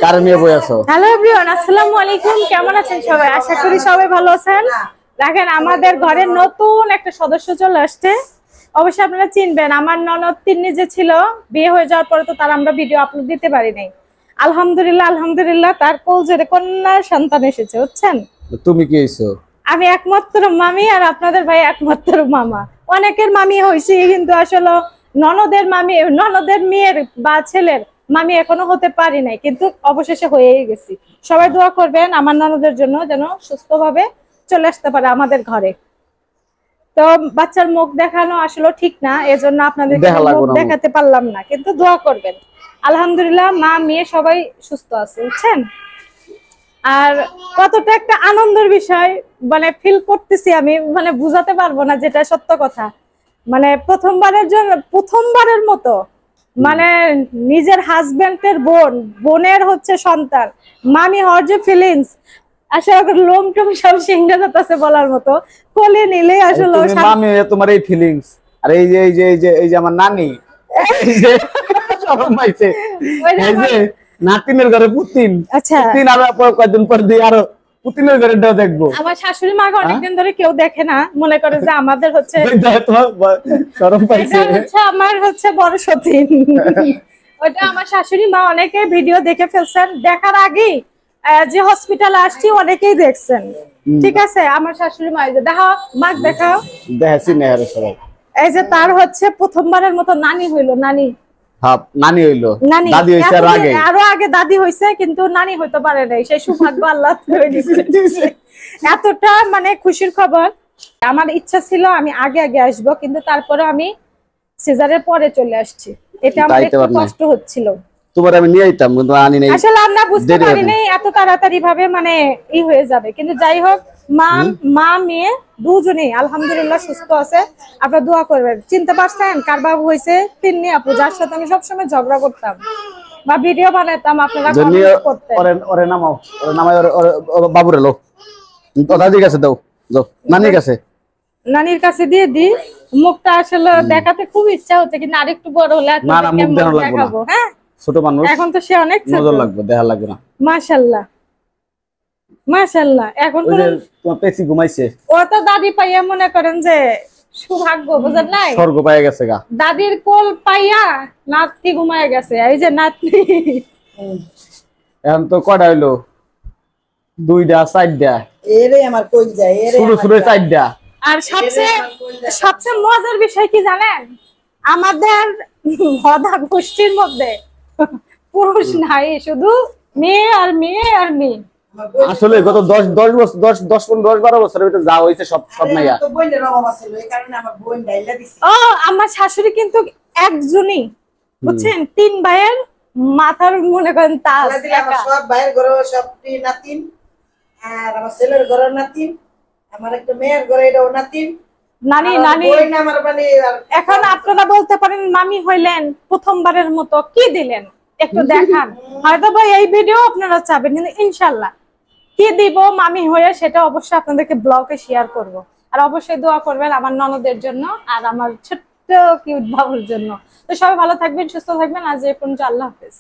কার নিয়ে বই আছো? হ্যালো এভরিওয়ান, আসসালামু আলাইকুম। কেমন আছেন সবাই? আশা করি সবাই ভালো আছেন। দেখেন আমাদের ঘরে নতুন একটা সদস্য চলে আসছে। অবশ্যই আপনারা চিনবেন, আমার ননদ তিন্নি যে ছিল, বিয়ে হয়ে যাওয়ার পরে তো তার আমরা ভিডিও আপলোড দিতে পারি নাই। আলহামদুলিল্লাহ তার কোলজরে কন্যা সন্তান এসেছে, বুঝছেন? তুমি কি হইছো? আমি একমাত্র মামি আর আপনাদের ভাই একমাত্র মামা। অনেকের মামি হয়েছে, কিন্তু আসলে ননদের মামি, ননদের মেয়ের বা ছেলের মামি এখনো হতে পারি নাই, কিন্তু অবশেষে হয়েই গেছি। সবাই দোয়া করবেন আমার ননদের জন্য, যেন সুস্থভাবে চলে আসতে পারে আমাদের ঘরে। তো বাচ্চার মুখ দেখানো আসলে ঠিক না, এজন্য আপনাদের মুখ দেখাতে পারলাম না, কিন্তু দোয়া করবেন। আলহামদুলিল্লাহ মা মেয়ে সবাই সুস্থ আছে, বুঝছেন? আর কতটা একটা আনন্দের বিষয় মানে ফিল করতেছি আমি, মানে বুঝাতে পারবো না, যেটা সত্য কথা। মানে প্রথমবারের মতো মানে নিজের হাজবেন্ডের বোনের হচ্ছে সন্তান মামি হওয়ার যে ফিলিংস, আসলে লোম টোম সব সিংহে যাচ্ছে বলার মতো। কোলে নিলে আসলে মামি তোমার এই ফিলিংস, আর এই যে আমার নানি এই যে শরম পাইছে, এই যে নাতিনের ঘরে পুতিন। আচ্ছা, পুতিন আর কয়েকদিন পর দিয়ে আরো পুতিনের ঘরে দেখবো। আমার শাশুড়ি মাকে অনেকদিন ধরে কেউ দেখে না, মনে করে যে আমাদের হচ্ছে শরম পাইছে। আমার হচ্ছে বড় সতীন। ওটা আমার শাশুড়ি মা অনেকে ভিডিও দেখে ফেলছেন, দেখার আগে যে হসপিটালে আসছি অনেকেই দেখছেন। ঠিক আছে, আমার শাশুড়ি মা দেখাও, মাক দেখাও, দেখাচ্ছি না সবাই। এই যে তার হচ্ছে প্রথমবারের মতো নানি হইলো, নানি নানি হইলো, দাদি হইছে আরো আগে দাদি হইছে, কিন্তু নানি হইতে পারে নাই, সেই সৌভাগ্য আল্লাহ দিয়েছে। এতটা মানে খুশির খবর। আমার ইচ্ছা ছিল আমি আগে আসবো, কিন্তু তারপরে আমি সিজারের পরে চলে আসছি। এটা আমার একটু কষ্ট হচ্ছিল। তোমার আমি নিয়ে আইতাম, কিন্তু আনি নাই। আসলে আমরা বুঝতে পারিনি এত তাড়াতাড়ি ভাবে মানে হয়ে যাবে, কিন্তু যাই হোক মা মেয়ে দুজনেই আলহামদুলিল্লাহ সুস্থ আছে। আপনারা দোয়া করবেন। চিনতে পারছেন কার বাবু হয়েছে? তিন্নি আপু, যার সাথে আমি সবসময় ঝগড়া করতাম বা ভিডিও বানাতাম, আপনারা কমেন্ট করতেন। ওরে নামাও, ওরে নামাই, ওরে বাবুরে লো দাদির কাছে দাও, যাও নানির কাছে। নানির কাছে দিয়ে দি। মুখটা আসলে দেখাতে খুব ইচ্ছা হচ্ছে, কিন্তু আরেকটু বড় হলে দেখাবো। হ্যাঁ, ছোট মানুষ, এখন তো সে অনেক ছোট, নজর লাগবে, দেখা লাগবে না। মাশাআল্লাহ মাশাআল্লাহ। এখন তোমার পেছি ঘুমাইছে, ও তো দাদি পাইয়া মনে করেন যে সৌভাগ্য, বুঝেন নাই? স্বর্গ পাইয়া গেছে গা। দাদির কোল পাইয়া নাতি ঘুমায় গেছে। এই যে নাতি এখন তো কয়টা হইলো? 2টা 4টা, এরে আমার কই যায়, এরে শুরু 4টা। আর সবচেয়ে মজার বিষয় কি জানেন? আমাদের হদা গোষ্ঠীর মধ্যে পুরুষ নাই, শুধু মেয়ে আর মেয়ে আর মেয়ে। আসলে গত 10-12 বছরের ভিতরে যা হয়েছে সব নাইয়া। আমার শাশুড়ি কিন্তু একজনই, বুঝছেন? 3 ভাইয়ের মাথার মনে করেন তাজ। সব ভাইয়ের ঘরে সব নাতিন, আর আমার ছেলের ঘরে নাতিন, আমার একটা মেয়ের ঘরে এটাও নাতিন, নানি। এখন আপনারা বলতে পারেন মামি হইলেন প্রথমবারের মতো, কি দিলেন একটু দেখান। হয়তো বা এই ভিডিও আপনারা চাবেন, কিন্তু ইনশাল্লাহ কি দিব মামি হয়ে সেটা অবশ্যই আপনাদেরকে ব্লগে শেয়ার করব। আর অবশ্যই দোয়া করবেন আমার ননদের জন্য আর আমার ছোট্ট কিউট বাবুর জন্য। তো সবাই ভালো থাকবেন, সুস্থ থাকবেন। আজ এই পর্যন্ত, আল্লাহ হাফেজ।